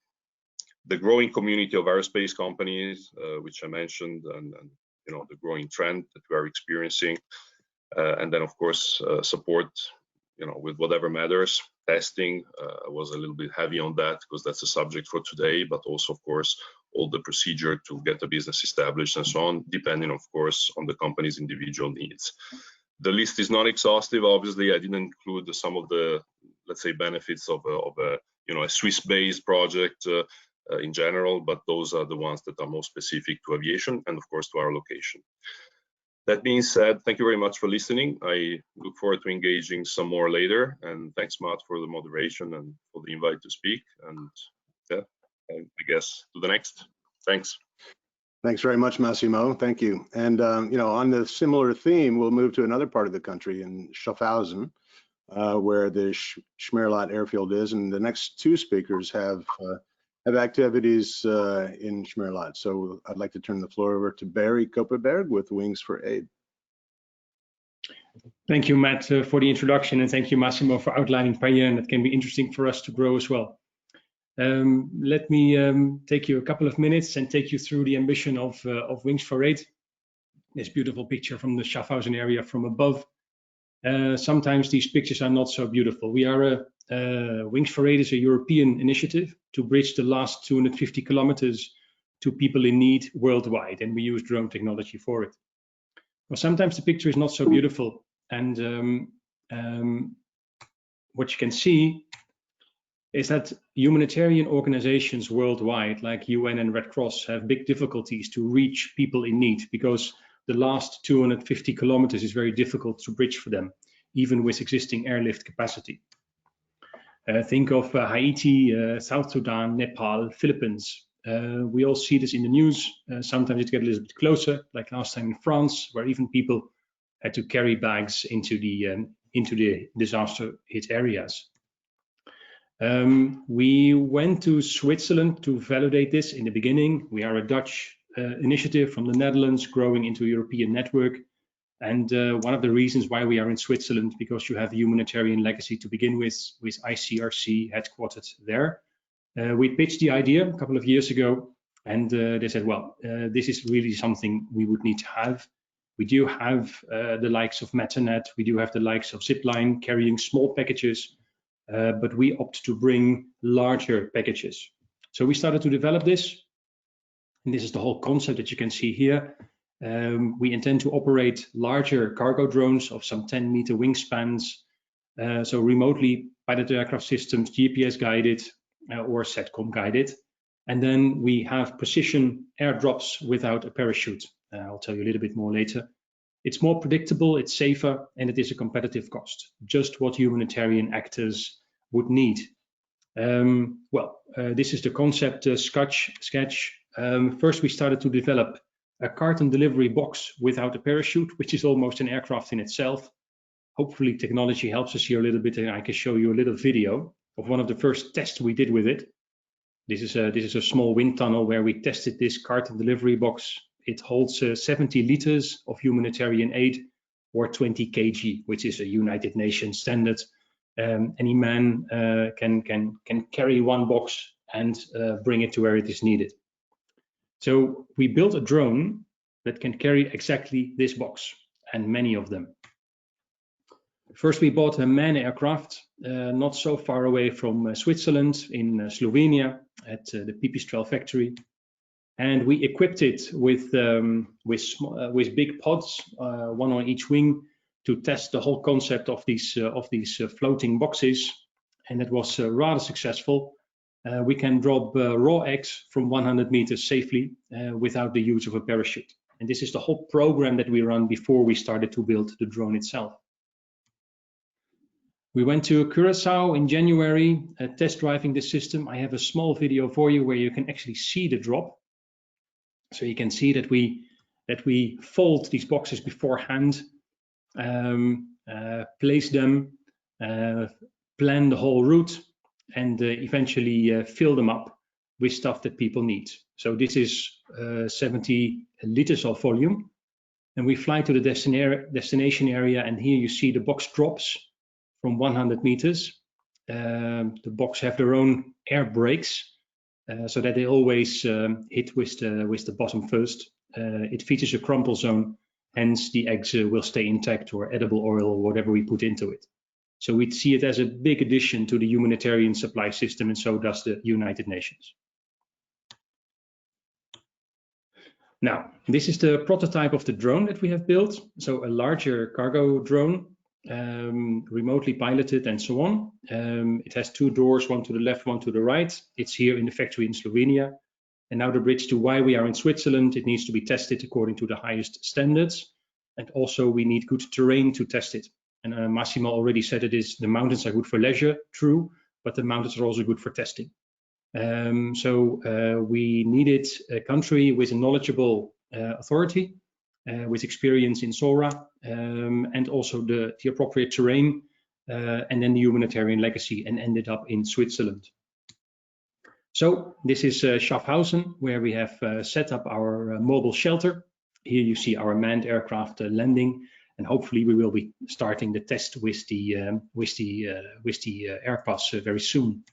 The growing community of aerospace companies, which I mentioned, and the growing trend that we are experiencing, and then of course support, with whatever matters. Testing was a little bit heavy on that because that's a subject for today, but also of course all the procedure to get the business established and so on, depending of course on the company's individual needs. The list is not exhaustive. Obviously, I didn't include some of the, let's say, benefits of a a Swiss-based project in general, but those are the ones that are more specific to aviation and of course to our location. That being said, thank you very much for listening. I look forward to engaging some more later, and thanks, Matt, for the moderation and for the invite to speak. And yeah, I guess to the next. Thanks. Thanks very much, Massimo. Thank you. And on the similar theme, we'll move to another part of the country in Schaffhausen, where the Schmerlat airfield is, and the next two speakers have activities in Schmerlat. So I'd like to turn the floor over to Barry Koperberg with Wings for Aid. Thank you, Matt, for the introduction, and thank you, Massimo, for outlining Pioneer. That can be interesting for us to grow as well. Let me take you a couple of minutes and take you through the ambition of Wings for Aid. This beautiful picture from the Schaffhausen area from above. Sometimes these pictures are not so beautiful. We are Wings for Aid is a European initiative to bridge the last 250 kilometers to people in need worldwide, and we use drone technology for it. Well, sometimes the picture is not so beautiful, and what you can see is that humanitarian organizations worldwide, like UN and Red Cross, have big difficulties to reach people in need because the last 250 kilometers is very difficult to bridge for them, even with existing airlift capacity. Think of Haiti, South Sudan, Nepal, Philippines. We all see this in the news. Sometimes it gets a little bit closer, like last time in France, where even people had to carry bags into the disaster-hit areas. We went to Switzerland to validate this in the beginning. We are a Dutch initiative from the Netherlands growing into a European network. And one of the reasons why we are in Switzerland, because you have a humanitarian legacy to begin with ICRC headquartered there. We pitched the idea a couple of years ago, and they said, well, this is really something we would need to have. We do have the likes of Metanet, we do have the likes of Zipline carrying small packages, but we opt to bring larger packages. So we started to develop this, and this is the whole concept that you can see here. We intend to operate larger cargo drones of some 10-meter wingspans, so remotely piloted aircraft systems, GPS guided or SATCOM guided. And then we have precision airdrops without a parachute. I'll tell you a little bit more later. It's more predictable, it's safer, and it is a competitive cost, just what humanitarian actors would need. This is the concept sketch. First, we started to develop a carton delivery box without a parachute, which is almost an aircraft in itself. Hopefully technology helps us here a little bit, and I can show you a little video of one of the first tests we did with it. This is a small wind tunnel where we tested this carton delivery box. It holds 70 liters of humanitarian aid, or 20 kg, which is a United Nations standard. Any man can carry one box and bring it to where it is needed. So we built a drone that can carry exactly this box, and many of them. First, we bought a MAN aircraft not so far away from Switzerland, in Slovenia, at the Pipistrel factory, and we equipped it with big pods, one on each wing, to test the whole concept of these floating boxes, and it was rather successful. We can drop raw eggs from 100 meters safely without the use of a parachute. And this is the whole program that we run before we started to build the drone itself. We went to Curacao in January, test driving the system. I have a small video for you where you can actually see the drop. So you can see that we fold these boxes beforehand, place them, plan the whole route, and eventually fill them up with stuff that people need. So this is 70 liters of volume, and we fly to the destination area, and here you see the box drops from 100 meters. The box have their own air brakes, so that they always hit with the bottom first. It features a crumple zone, hence the eggs will stay intact, or edible oil, or whatever we put into it. So we see it as a big addition to the humanitarian supply system, and so does the United Nations. Now, this is the prototype of the drone that we have built. So a larger cargo drone. remotely piloted and so on. It has 2 doors, one to the left, one to the right. It's here in the factory in Slovenia. And now the bridge to why we are in Switzerland, it needs to be tested according to the highest standards. And also we need good terrain to test it. And Massimo already said the mountains are good for leisure, true, but the mountains are also good for testing. So we needed a country with a knowledgeable authority, with experience in SORA, and also the appropriate terrain, and then the humanitarian legacy, and ended up in Switzerland. So this is Schaffhausen, where we have set up our mobile shelter. Here you see our manned aircraft landing, and hopefully we will be starting the test with the Airbus very soon.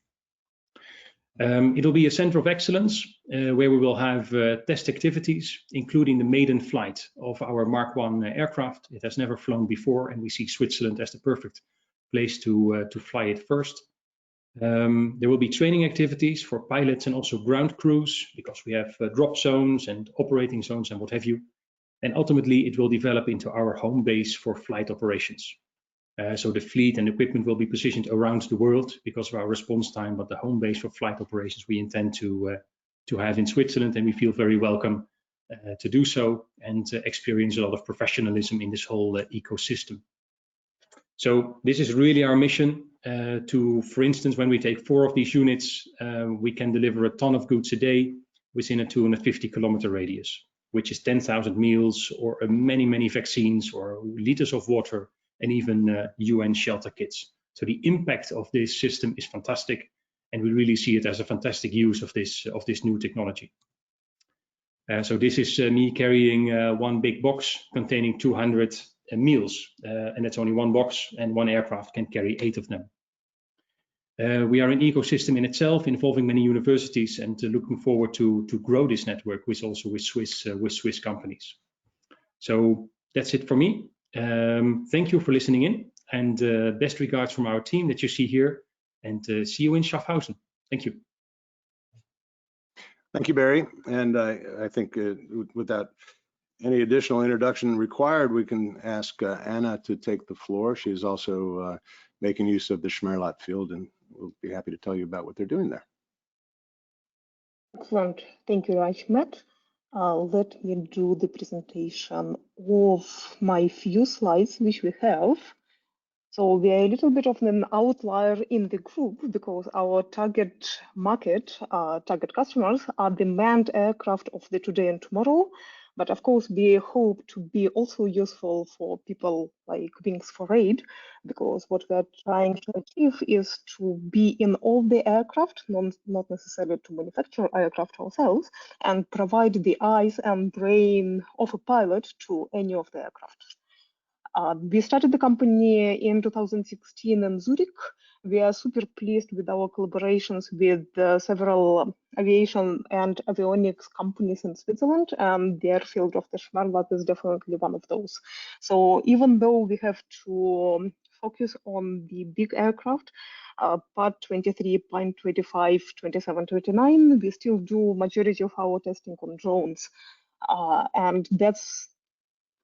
It'll be a center of excellence where we will have test activities, including the maiden flight of our Mark I aircraft. It has never flown before, and we see Switzerland as the perfect place to fly it first. There will be training activities for pilots and also ground crews, because we have drop zones and operating zones and what have you. And ultimately, it will develop into our home base for flight operations. So the fleet and equipment will be positioned around the world because of our response time, but the home base for flight operations we intend to have in Switzerland, and we feel very welcome to do so and experience a lot of professionalism in this whole ecosystem. So this is really our mission for instance, when we take 4 of these units, we can deliver a ton of goods a day within a 250-kilometer radius, which is 10,000 meals or many vaccines or liters of water, and even UN shelter kits. So the impact of this system is fantastic, and we really see it as a fantastic use of this new technology. So this is me carrying one big box containing 200 meals, and it's only one box, and one aircraft can carry 8 of them. We are an ecosystem in itself, involving many universities, and looking forward to grow this network with Swiss companies. So that's it for me. Thank you for listening in, and best regards from our team that you see here, and see you in Schaffhausen. Thank you. Thank you, Barry. And I think without any additional introduction required, we can ask Anna to take the floor. She's also making use of the Schmerlat field, and we'll be happy to tell you about what they're doing there. Excellent. Thank you, Ahmed. Let me do the presentation of my few slides, which we have. So we are a little bit of an outlier in the group because our target market, target customers are the manned aircraft of the today and tomorrow. But of course, we hope to be also useful for people like Wings for Aid, because what we are trying to achieve is to be in all the aircraft, not necessarily to manufacture aircraft ourselves, and provide the eyes and brain of a pilot to any of the aircraft. We started the company in 2016 in Zurich. We are super pleased with our collaborations with several aviation and avionics companies in Switzerland, and the airfield of the Schmerlat is definitely one of those. So even though we have to focus on the big aircraft, Part 23, Part 25, 27, 29, we still do majority of our testing on drones. And that's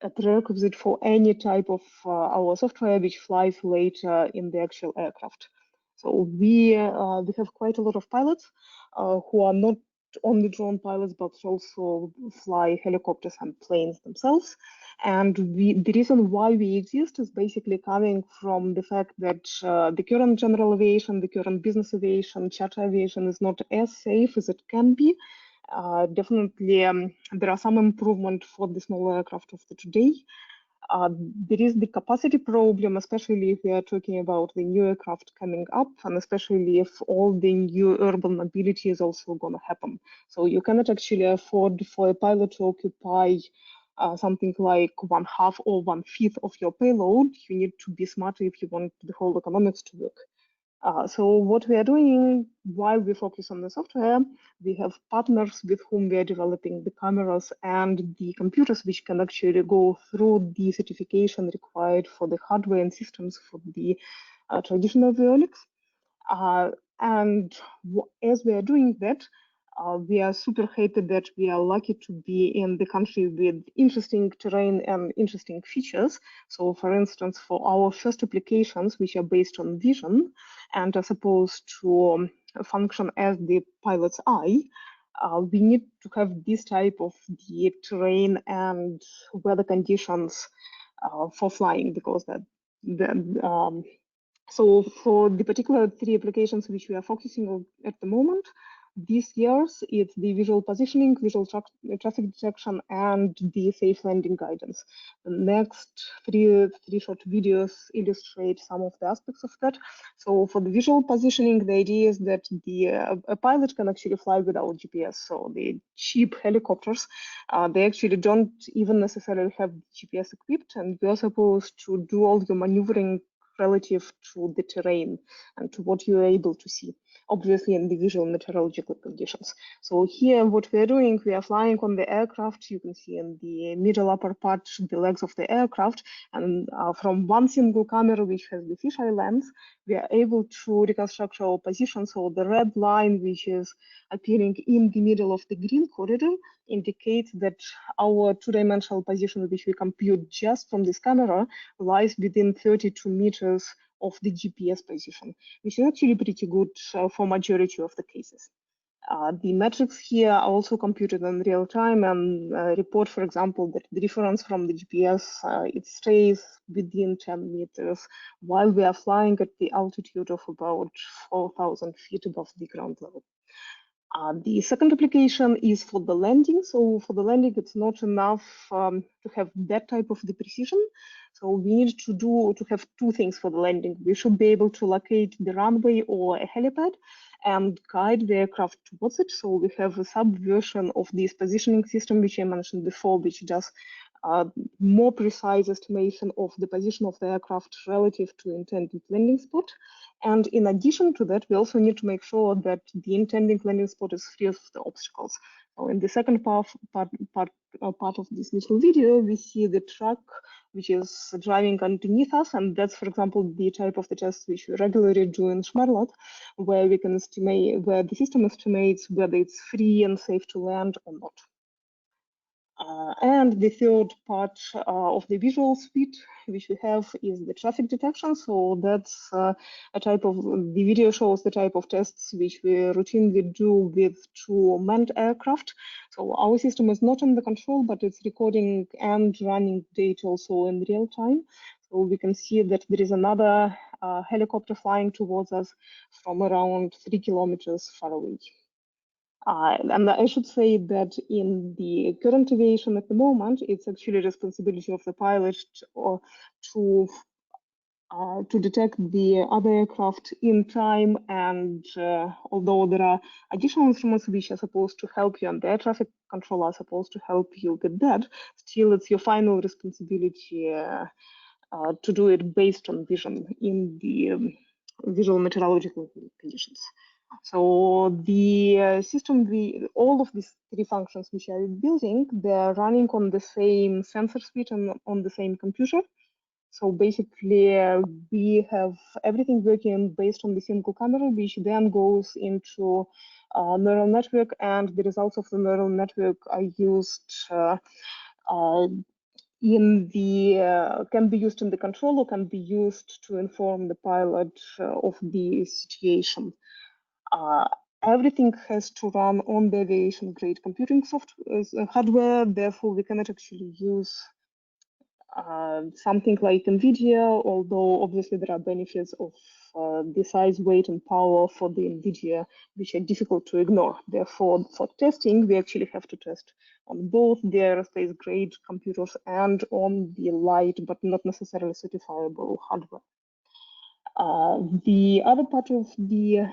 a prerequisite for any type of our software which flies later in the actual aircraft. So we have quite a lot of pilots who are not only drone pilots, but also fly helicopters and planes themselves. And the reason why we exist is basically coming from the fact that the current general aviation, the current business aviation, charter aviation is not as safe as it can be. Definitely, there are some improvement for the small aircraft of the today. There is the capacity problem, especially if we are talking about the new aircraft coming up, and especially if all the new urban mobility is also going to happen. So you cannot actually afford for a pilot to occupy something like 1/2 or 1/5 of your payload. You need to be smarter if you want the whole economics to work. So what we are doing while we focus on the software, we have partners with whom we are developing the cameras and the computers which can actually go through the certification required for the hardware and systems for the traditional avionics. And as we are doing that, We are super happy that we are lucky to be in the country with interesting terrain and interesting features. So for instance, for our first applications, which are based on vision and are supposed to function as the pilot's eye, we need to have this type of the terrain and weather conditions for flying, because so for the particular 3 applications which we are focusing on at the moment, these years, it's the visual positioning, visual traffic detection, and the safe landing guidance. The next three short videos illustrate some of the aspects of that. So for the visual positioning, the idea is that a pilot can actually fly without GPS. So the cheap helicopters, they actually don't even necessarily have GPS equipped, and you're supposed to do all your maneuvering relative to the terrain and to what you're able to see, obviously in the visual meteorological conditions. So here what we're doing, we are flying on the aircraft. You can see in the middle upper part the legs of the aircraft, and from one single camera which has the fisheye lens, we are able to reconstruct our position. So the red line which is appearing in the middle of the green corridor indicates that our 2-dimensional position, which we compute just from this camera, lies within 32 meters of the GPS position, which is actually pretty good for majority of the cases. The metrics here are also computed in real time and report, for example, that the difference from the GPS, it stays within 10 meters while we are flying at the altitude of about 4,000 feet above the ground level. The second application is for the landing. So for the landing, it's not enough to have that type of the precision. So we need to have 2 things for the landing. We should be able to locate the runway or a helipad and guide the aircraft towards it. So we have a sub-version of this positioning system, which I mentioned before, which does more precise estimation of the position of the aircraft relative to intended landing spot. And in addition to that, we also need to make sure that the intended landing spot is free of the obstacles. So in the second part of this little video, we see the truck which is driving underneath us, and that's, for example, the type of the test which we regularly do in Schmerlat, where we can estimate, where the system estimates whether it's free and safe to land or not. And the third part of the visual suite which we have is the traffic detection. So that's a type of, the video shows the type of tests which we routinely do with 2 manned aircraft. So our system is not under control, but it's recording and running data also in real time. So we can see that there is another helicopter flying towards us from around 3 kilometers far away. And I should say that in the current aviation at the moment, it's actually responsibility of the pilot to detect the other aircraft in time. And although there are additional instruments which are supposed to help you, and the air traffic controller are supposed to help you with that, still it's your final responsibility to do it based on vision in the visual meteorological conditions. So the system, all of these 3 functions which are building, they're running on the same sensor suite and on the same computer. So basically, we have everything working based on the single camera, which then goes into a neural network, and the results of the neural network are used can be used in the control, or can be used to inform the pilot of the situation. Everything has to run on the aviation grade computing software hardware. Therefore, we cannot actually use something like NVIDIA, although obviously there are benefits of the size, weight, and power for the NVIDIA, which are difficult to ignore. Therefore, for testing, we actually have to test on both the aerospace grade computers and on the light, but not necessarily certifiable hardware. The other part of the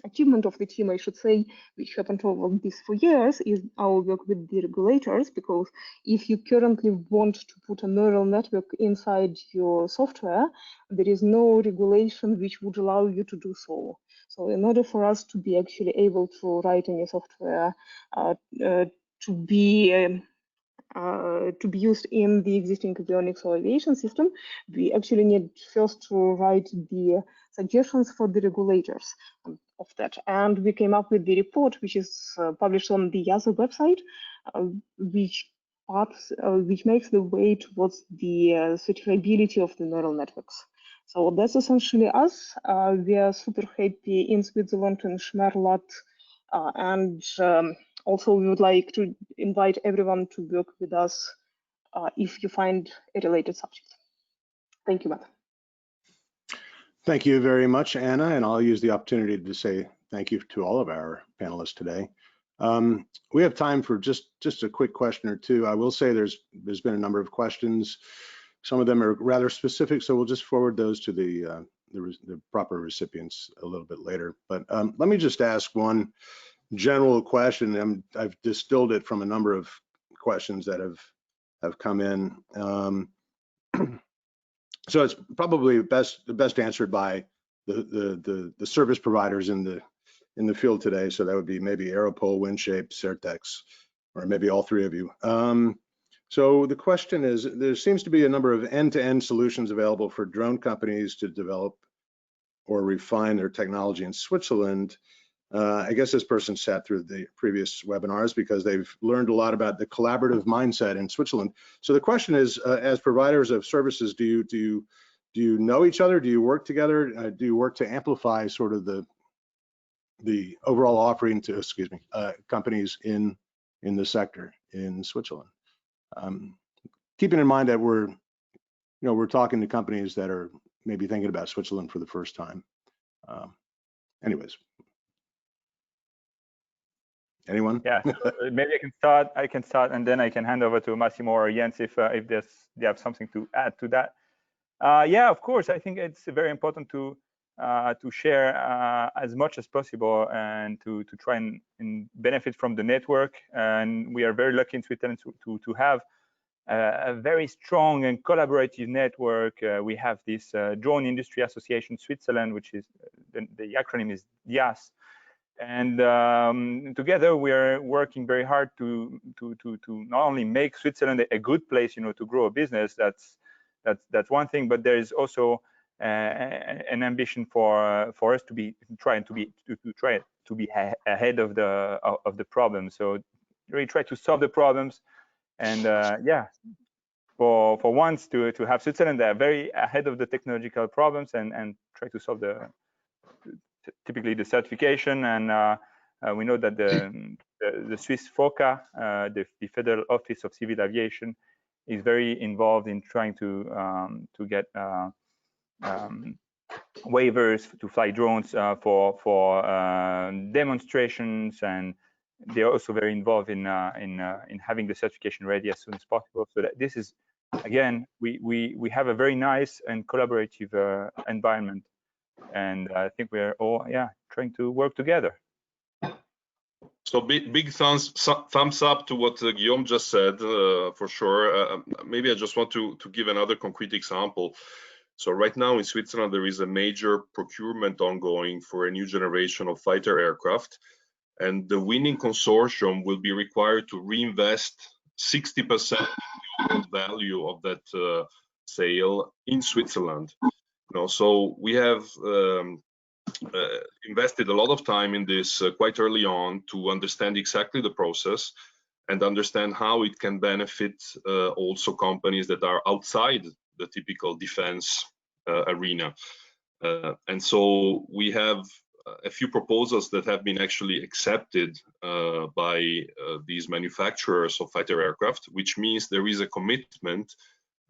achievement of the team, I should say, which happened over these 4 years, is our work with the regulators, because if you currently want to put a neural network inside your software, there is no regulation which would allow you to do so. So in order for us to be actually able to write any software to be to be used in the existing avionics or aviation system, we actually need first to write the suggestions for the regulators of that. And we came up with the report, which is published on the EASA website, which makes the way towards the certifiability of the neural networks. So that's essentially us. We are super happy in Switzerland and Schmerlat, and also we would like to invite everyone to work with us if you find a related subject. Thank you, Matt. Thank you very much, Anna, and I'll use the opportunity to say thank you to all of our panelists today. We have time for just a quick question or two. I will say there's been a number of questions. Some of them are rather specific, so we'll just forward those to the proper recipients a little bit later. But let me just ask one general question, and I've distilled it from a number of questions that have come in. So it's probably best answered by the service providers in the field today. So that would be maybe Aeropole, WindShape, CertX, or maybe all three of you. So the question is, there seems to be a number of end-to-end solutions available for drone companies to develop or refine their technology in Switzerland. I guess this person sat through the previous webinars because they've learned a lot about the collaborative mindset in Switzerland. So the question is, as providers of services, do you know each other? Do you work together? Do you work to amplify sort of the overall offering to, companies in the sector in Switzerland? Keeping in mind that we're talking to companies that are maybe thinking about Switzerland for the first time. Anyways. Anyone? Yeah, so maybe I can start, and then I can hand over to Massimo or Jens if they have something to add to that. Yeah, of course. I think it's very important to share as much as possible and to try and benefit from the network. And we are very lucky in Switzerland to have a very strong and collaborative network. We have this Drone Industry Association Switzerland, which is the acronym is DIAS. And together we are working very hard to not only make Switzerland a good place, to grow a business. That's one thing, but there is also an ambition for us to be ahead of the problem. So really try to solve the problems, and yeah, for once to have Switzerland very ahead of the technological problems and try to solve typically the certification. And we know that the Swiss FOCA, the Federal Office of Civil Aviation, is very involved in trying to get waivers to fly drones for demonstrations, and they are also very involved in having the certification ready as soon as possible. So that this is, again, we have a very nice and collaborative environment. And I think we're all, trying to work together. So big thumbs up to what Guillaume just said, for sure. Maybe I just want to give another concrete example. So right now in Switzerland, there is a major procurement ongoing for a new generation of fighter aircraft. And the winning consortium will be required to reinvest 60% of the value of that sale in Switzerland. So we have invested a lot of time in this quite early on to understand exactly the process and understand how it can benefit also companies that are outside the typical defense arena. And so we have a few proposals that have been actually accepted by these manufacturers of fighter aircraft, which means there is a commitment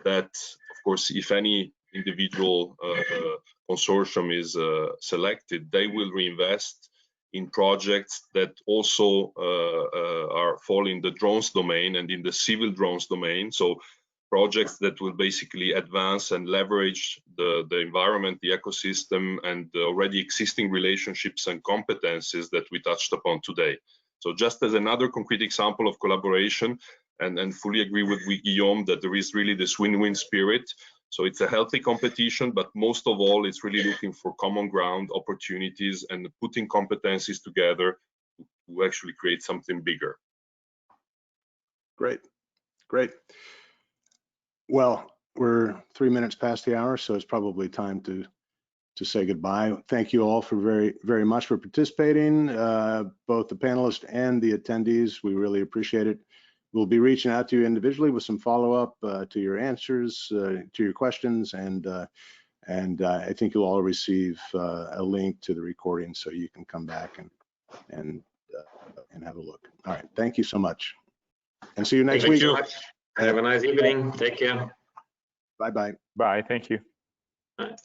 that, of course, if any individual consortium is selected, they will reinvest in projects that also fall in the drones domain and in the civil drones domain. So projects that will basically advance and leverage the environment, the ecosystem, and the already existing relationships and competencies that we touched upon today. So just as another concrete example of collaboration, and fully agree with Guillaume that there is really this win-win spirit. So it's a healthy competition, but most of all, it's really looking for common ground opportunities and putting competencies together to actually create something bigger. Great. Great. Well, we're 3 minutes past the hour, so it's probably time to say goodbye. Thank you all for very much for participating, both the panelists and the attendees. We really appreciate it. We'll be reaching out to you individually with some follow-up to your answers, to your questions, and I think you'll all receive a link to the recording so you can come back and have a look. All right, thank you so much, and see you next week. Thank you so much. Have a nice evening. Take care. Bye-bye. Bye. Thank you. Bye.